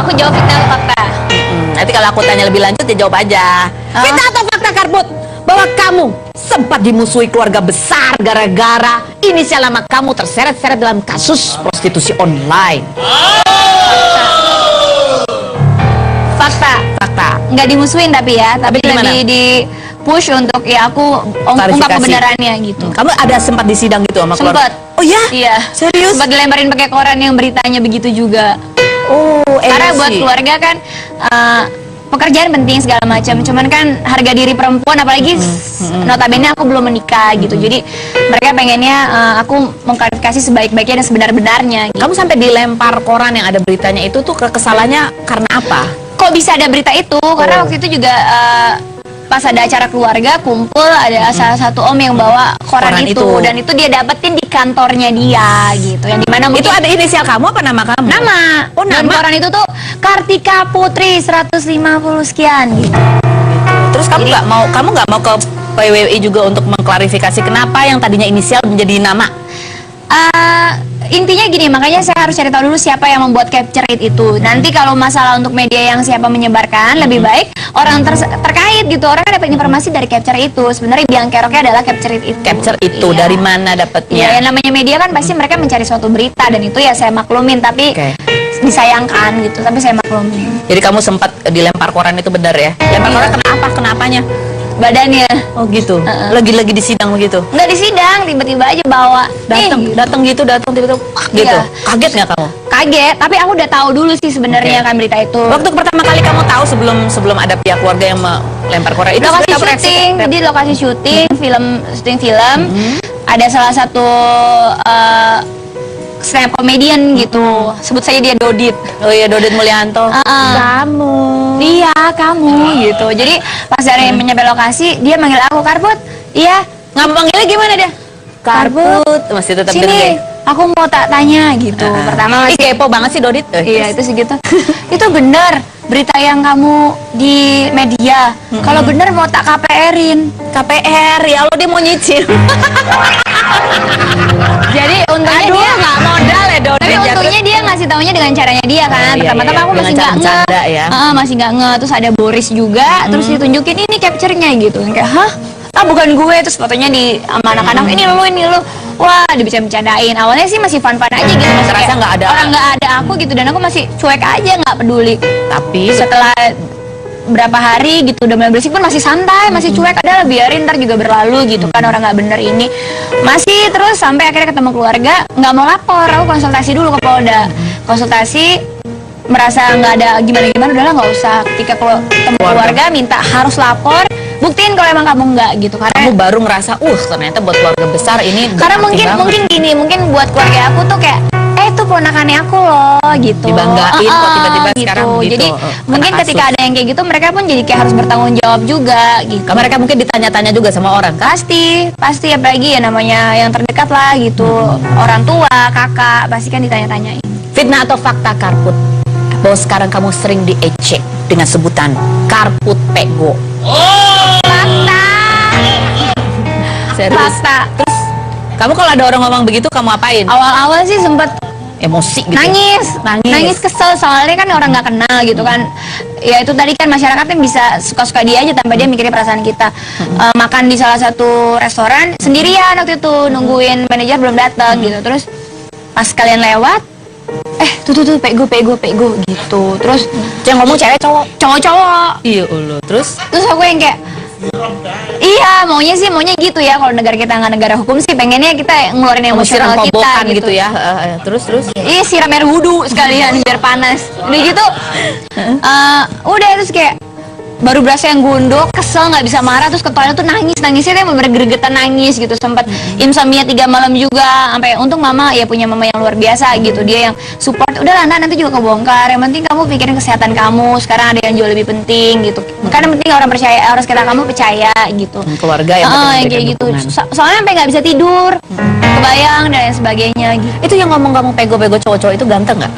Aku jawab fitnah atau fakta. Nanti kalau aku tanya lebih lanjut ya jawab aja. Fitnah atau fakta, Karput? Bahwa kamu sempat dimusuhi keluarga besar gara-gara inisial nama kamu terseret-seret dalam kasus prostitusi online. Fakta. Fakta. Nggak dimusuhin tapi ya, tapi gimana? lebih di push untuk ya aku ungkap Klarifikasi. kebenarannya gitu. Kamu ada sempat disidang gitu sama keluarga? Sempet. Oh ya? Iya. Serius? Sempat dilemparin pakai koran yang beritanya begitu juga. Oh, Karena buat emosi. keluarga kan pekerjaan penting segala macam. Cuman kan harga diri perempuan apalagi notabene aku belum menikah gitu. Jadi mereka pengennya aku mengklarifikasi sebaik-baiknya dan sebenar-benarnya. Gitu. Kamu sampai dilempar koran yang ada beritanya itu tuh kesalahannya karena apa? Kok bisa ada berita itu? Karena waktu itu juga pas ada acara keluarga kumpul ada salah satu om yang bawa koran itu dan itu dia dapetin di kantornya dia gitu. Yang dimana Itu ada inisial kamu apa nama kamu? nama. Oh, Dan nama. koran itu tuh Kartika Putri 150 sekian gitu. Terus kamu nggak mau ke PWI juga untuk mengklarifikasi kenapa yang tadinya inisial menjadi nama? Intinya gini, makanya saya harus cari tahu dulu siapa yang membuat capture it itu. Nanti kalau masalah untuk media yang siapa menyebarkan, lebih baik orang terkait gitu. Orang kan dapat informasi dari capture itu. Sebenarnya biang keroknya adalah capture it itu. Capture itu Iya. dari mana dapatnya? Iya, yang namanya media kan pasti mereka mencari suatu berita dan itu ya saya maklumin, tapi disayangkan gitu. Tapi saya maklumin. Jadi kamu sempat dilempar koran itu benar ya? Lempar koran kenapa? Kenapanya? Badannya Oh gitu. Lagi-lagi di sidang begitu. nggak disidang, tiba-tiba aja bawa. Datang gitu tiba-tiba gitu. Iya. Kaget nggak kamu? Kaget, tapi aku udah tahu dulu sih sebenarnya kan berita itu. Waktu pertama kali kamu tahu sebelum ada pihak keluarga yang melempar koran itu Lokasi kamu syuting, jadi lokasi syuting syuting film. Ada salah satu stand up comedian gitu, sebut saja dia Dodit. Oh iya, Dodit Mulyanto. Kamu. Iya, kamu gitu. Jadi pas dari menyampai lokasi, dia manggil aku, Karput. Iya. Nggak manggilnya gimana dia? Karput. Masih tetap Sini, gede. aku mau tanya gitu. Pertama Ih, kepo banget sih Dodit. iya itu segitu. Itu benar berita yang kamu di media. Kalau benar mau tak KPR-in. KPR ya Allah, dia mau nyicil. Jadi untungnya dia nggak modal ya Dodit. tapi untungnya dia ngasih taunya dengan caranya dia kan. Iya, Pertama-tama aku dengan masih nggak nge, bercanda ya. masih nggak nge. Terus ada Boris juga, terus ditunjukin ini capture-nya gitu. Kayak hah? Bukan gue. Terus fotonya di sama anak-anak, ini lu. Wah, dibercandain. Awalnya sih masih fun-fun aja gitu. Masih Terasa kayak nggak ada. orang nggak ada aku gitu dan aku masih cuek aja nggak peduli. Tapi Setelah berapa hari gitu udah mulai bersih pun masih santai, masih cuek, adalah biarin ntar juga berlalu gitu kan, orang nggak bener ini masih terus sampai akhirnya ketemu keluarga, nggak mau lapor, aku konsultasi dulu ke Polda, konsultasi merasa nggak ada gimana udahlah nggak usah. Ketika ketemu keluarga minta harus lapor, buktiin kalau emang kamu nggak gitu, karena kamu baru ngerasa ternyata buat keluarga besar ini karena berarti banget. mungkin gini, mungkin buat keluarga aku tuh kayak itu ponakannya aku loh gitu, Dibanggain kok tiba-tiba sekarang gitu. Jadi mungkin kasus. ketika ada yang kayak gitu mereka pun jadi kayak harus bertanggung jawab juga gitu. Mereka mungkin ditanya-tanya juga sama orang kan? Pasti apalagi ya namanya yang terdekat lah gitu, orang tua, kakak, pasti kan ditanya-tanyain. Fitnah atau fakta, Karput, bahwa sekarang kamu sering diejek dengan sebutan Karput Pego? Fakta. Serius? Fakta. Terus kamu kalau ada orang ngomong begitu kamu apain? Awal-awal sih sempet Emosi gitu? nangis kesel, soalnya kan orang nggak kenal gitu kan. Ya itu tadi kan masyarakatnya bisa suka-suka dia aja tanpa dia mikirin perasaan kita. Makan di salah satu restoran sendirian waktu itu, nungguin manajer belum datang gitu. Terus pas kalian lewat, tuh pego gitu. Terus yang ngomong cewek cowok. Iya Allah. Terus Aku yang kayak iya, maunya gitu ya. Kalau negara kita nggak negara hukum sih, pengennya kita ngeluarin emosional kita kobokan gitu ya. Terus Iya, siram air wudhu sekalian biar panas. Udah gitu, udah terus kayak baru berasa yang gondok, kesel nggak bisa marah, terus ke toilet tuh nangisnya tuh bener gregetan nangis gitu, sempat insomnia 3 malam juga, sampai untung mama ya punya mama yang luar biasa gitu, dia yang support. Udah lah nanti juga kebongkar, yang penting kamu pikirin kesehatan kamu, sekarang ada yang jauh lebih penting gitu, karena penting orang percaya, harus kita kamu percaya gitu, keluarga yang kayak gitu. Soalnya sampai nggak bisa tidur, kebayang dan lain sebagainya gitu. Itu yang ngomong pego-pego cowok-cowok itu ganteng nggak?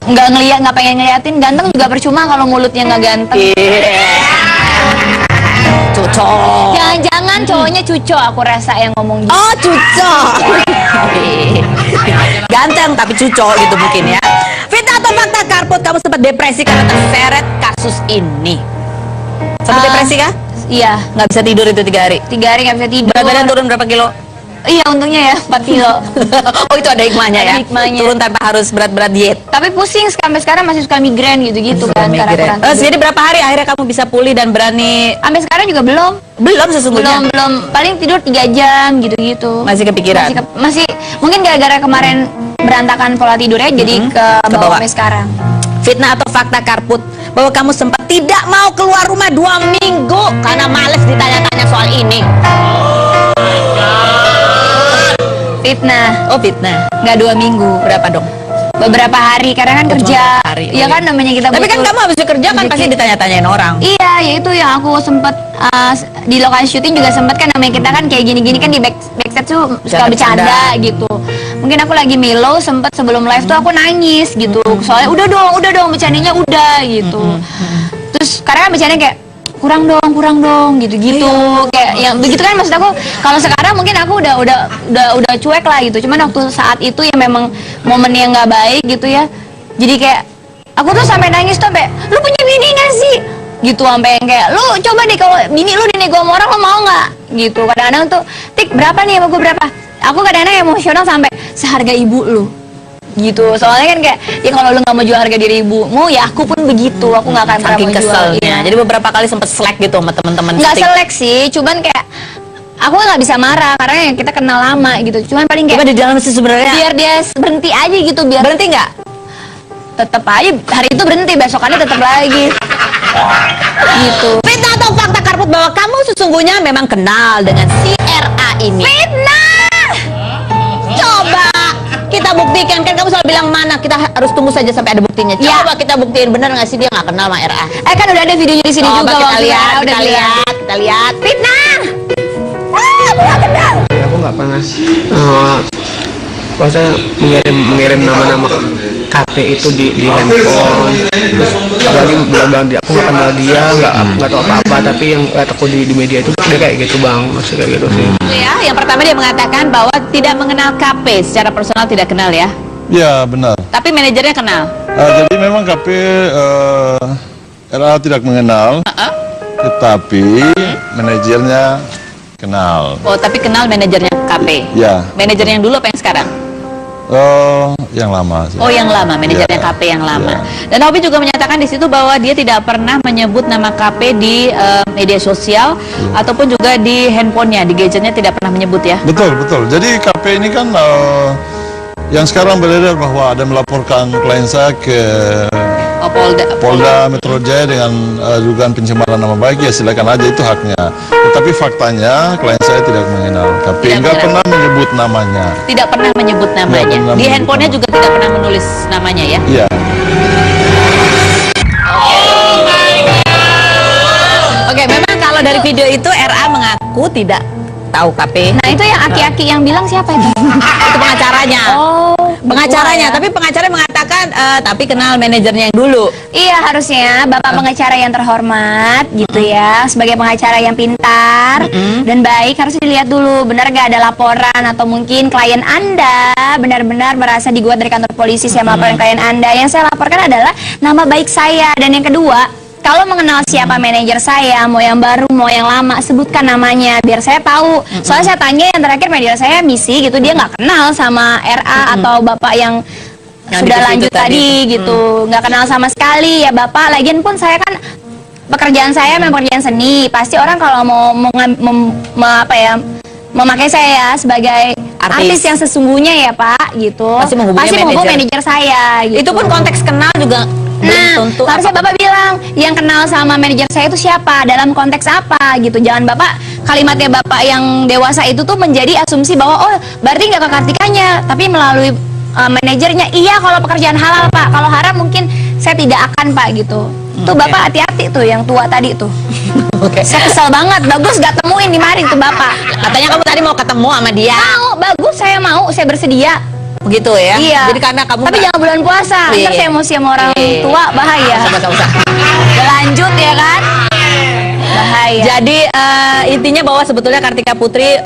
Nggak pengen ngeliatin, ganteng juga percuma kalau mulutnya nggak ganteng. Cuco. Jangan-jangan cowoknya cuco, aku rasa yang ngomong gitu. Oh, cuco. Ganteng tapi cuco gitu mungkin ya. Fitnah atau fakta, Karput, kamu sempat sempat depresi karena terseret kasus ini. Sempat depresi kah? Iya, Nggak bisa tidur itu 3 hari. 3 hari nggak bisa tidur. Berat badan turun berapa kilo? Iya, untungnya ya 4 kilo. Oh, itu ada hikmahnya ya. Ada hikmahnya. Turun tanpa harus berat-berat diet. Tapi pusing sampai sekarang masih suka migrain gitu-gitu kan. karena kurang tidur. Jadi berapa hari akhirnya kamu bisa pulih dan berani? Sampai sekarang juga belum. Belum sesungguhnya. Belum. Paling tidur 3 jam gitu-gitu. Masih kepikiran. Masih mungkin gara-gara kemarin berantakan pola tidurnya jadi ke bawah sampai sekarang. Fitnah atau fakta Karput bahwa kamu sempat tidak mau keluar rumah 2 minggu karena males ditanya-tanya soal ini. Fitnah. Oh, fitnah. Nggak 2 minggu. Berapa dong? Beberapa hari karena kan kerja. Hari. Iya kan namanya kita Tapi kan butuh kamu habis kerja kan rezeki. pasti ditanya-tanyain orang. Iya, ya itu yang aku sempat di lokasi syuting juga sempat kan namanya kita kan kayak gini-gini kan di backstage tuh suka bercanda gitu. Mungkin aku lagi mellow sempat sebelum live tuh aku nangis gitu. Soalnya udah dong bercandanya udah gitu. Terus karena kan bercanda kayak kurang dong gitu-gitu. Kayak yang begitu kan maksud aku kalau sekarang mungkin aku udah cuek lah gitu. Cuman waktu saat itu ya memang momen yang nggak baik gitu ya. Jadi kayak aku tuh sampai nangis tuh sampai lu punya bini gak sih? Gitu sampai yang kayak lu coba deh kalau bini lu dinego sama orang lu mau nggak? Gitu kadang-kadang tuh tik berapa nih sama gue berapa? Aku kadang-kadang emosional sampai seharga ibu lu gitu. Soalnya kan kayak ya kalau lu nggak mau jual harga diri ibumu ya aku pun begitu. Aku nggak akan pernah Saking mau jual. keselnya. Iya. Jadi beberapa kali sempet slack gitu sama teman-teman. Nggak syuting. selek sih, cuman kayak aku nggak bisa marah karena yang kita kenal lama gitu. Cuman paling Coba kayak di dalam sih sebenarnya. biar dia berhenti aja gitu, biar Berhenti nggak? tetap aja hari itu berhenti, besokannya tetap lagi gitu. Fitnah atau fakta Karput bahwa kamu sesungguhnya memang kenal dengan si RA ini. Fitnah. Coba kita buktikan, kan kamu selalu bilang mana, kita harus tunggu saja sampai ada buktinya. Ya. Coba kita buktiin bener nggak sih dia nggak kenal sama RA. Kan udah ada videonya di sini Coba juga kita waktu lihat, Sarah udah bilang. kita lihat. Fitnah. Aku nggak kenal. Aku nggak pernah maksudnya mengirim nama-nama KP itu di handphone. Terus apalagi bilang aku nggak kenal dia, nggak tahu apa-apa, tapi yang lihat aku di media itu dia kayak gitu bang, maksudnya kayak gitu sih. Ya, yang pertama dia mengatakan bahwa tidak mengenal KP secara personal, tidak kenal ya. Ya benar. Tapi manajernya kenal. Jadi memang KP RA tidak mengenal, tetapi manajernya kenal. Oh, tapi kenal manajernya KP. Ya. Manajer yang dulu apa yang sekarang? Yang lama sih. Oh, yang lama, manajernya Ya. KP yang lama. Ya. Dan Hobi juga menyatakan di situ bahwa dia tidak pernah menyebut nama KP di media sosial ataupun juga di handphonenya, di gadgetnya tidak pernah menyebut ya. Betul. Jadi KP ini kan yang sekarang beredar bahwa ada melaporkan klien saya ke Oh, Polda Metro Jaya dengan dugaan pencemaran nama baik, ya silakan aja, itu haknya. Tetapi faktanya klien saya tidak mengenal KP, Tidak nggak mengenal. pernah menyebut namanya. Tidak pernah menyebut namanya. pernah Di menyebut handphonenya nama. juga tidak pernah menulis namanya ya. Iya. Oke, memang kalau dari video itu RA mengaku tidak tahu KP. Nah itu yang aki-aki yang bilang siapa itu? Itu pengacaranya. Oh, Pengacaranya, ya. tapi pengacaranya mengatakan tapi kenal manajernya yang dulu. Iya, harusnya Bapak pengacara yang terhormat gitu ya, sebagai pengacara yang pintar dan baik harus dilihat dulu benar gak ada laporan atau mungkin klien Anda benar-benar merasa digugat dari kantor polisi saya melaporkan klien Anda. Yang saya laporkan adalah nama baik saya, dan yang kedua, kalau mengenal siapa manajer saya, mau yang baru, mau yang lama, sebutkan namanya biar saya tahu. Soalnya saya tanya yang terakhir manajer saya misi gitu, dia nggak kenal sama RA atau Bapak yang Yang sudah di TV lanjut itu tadi. tadi gitu, nggak kenal sama sekali ya Bapak. Lagian pun saya kan pekerjaan saya memang pekerjaan seni, pasti orang kalau mau memakai saya sebagai artis yang sesungguhnya ya Pak gitu, Pasti menghubungi manajer saya gitu. Itu pun konteks kenal juga belum Nah, tentu. harusnya Bapak bilang yang kenal sama manajer saya itu siapa, dalam konteks apa gitu. Jangan Bapak, kalimatnya Bapak yang dewasa itu tuh menjadi asumsi bahwa oh berarti nggak ke Kartikanya, tapi melalui manajernya. Iya kalau pekerjaan halal Pak, kalau haram mungkin saya tidak akan Pak gitu. Tuh Oke. Bapak hati-hati tuh yang tua tadi tuh. Oke. Saya kesel banget, bagus gak temuin di mari tuh Bapak. Katanya kamu tadi mau ketemu sama dia. Mau, bagus saya mau, saya bersedia. Begitu ya. Iya. Jadi karena kamu tapi jangan bulan puasa, Iya. ntar saya emosi sama orang Iya. tua bahaya. Nggak usah. Udah lanjut ya kan? Bahaya. Jadi intinya bahwa sebetulnya Kartika Putri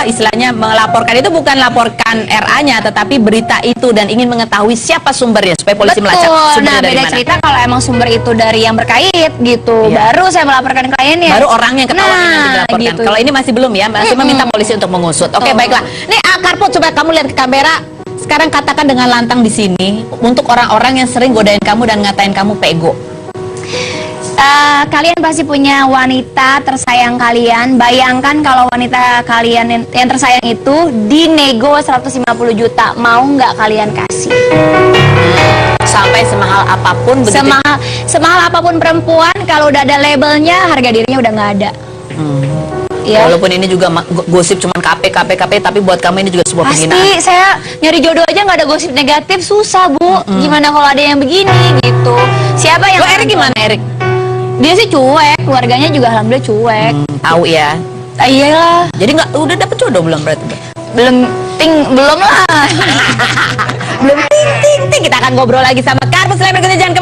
istilahnya melaporkan itu bukan laporkan RA-nya, tetapi berita itu dan ingin mengetahui siapa sumbernya supaya polisi melacak Betul. sumbernya Nah, dari beda mana. cerita kalau emang sumber itu dari yang berkait gitu. Iya. Baru saya melaporkan kliennya. Baru orang yang ketahuan yang Nah, dilaporkan. gitu. Kalau ini masih belum ya, masih meminta polisi untuk mengusut. Oke, Betul. baiklah. Nih Karput, coba kamu lihat ke kamera. Sekarang katakan dengan lantang di sini untuk orang-orang yang sering godain kamu dan ngatain kamu pego. Kalian pasti punya wanita tersayang kalian. Bayangkan kalau wanita kalian yang tersayang itu dinego 150 juta. Mau nggak kalian kasih? Sampai semahal apapun begitu. Semahal apapun perempuan, kalau udah ada labelnya, harga dirinya udah nggak ada. Ya. Walaupun ini juga gosip cuman KP, tapi buat kamu ini juga sebuah Pasti penghinaan. saya nyari jodoh aja nggak ada gosip negatif, susah Bu. Gimana kalau ada yang begini gitu? Siapa yang Lo Erik gimana Erik? Dia sih cuek, keluarganya juga alhamdulillah cuek. Tahu ya. Iyalah, Jadi udah dapet jodoh belum berarti? belum lah. Belum ting. Kita akan ngobrol lagi sama Karput selain berikutnya. Jangan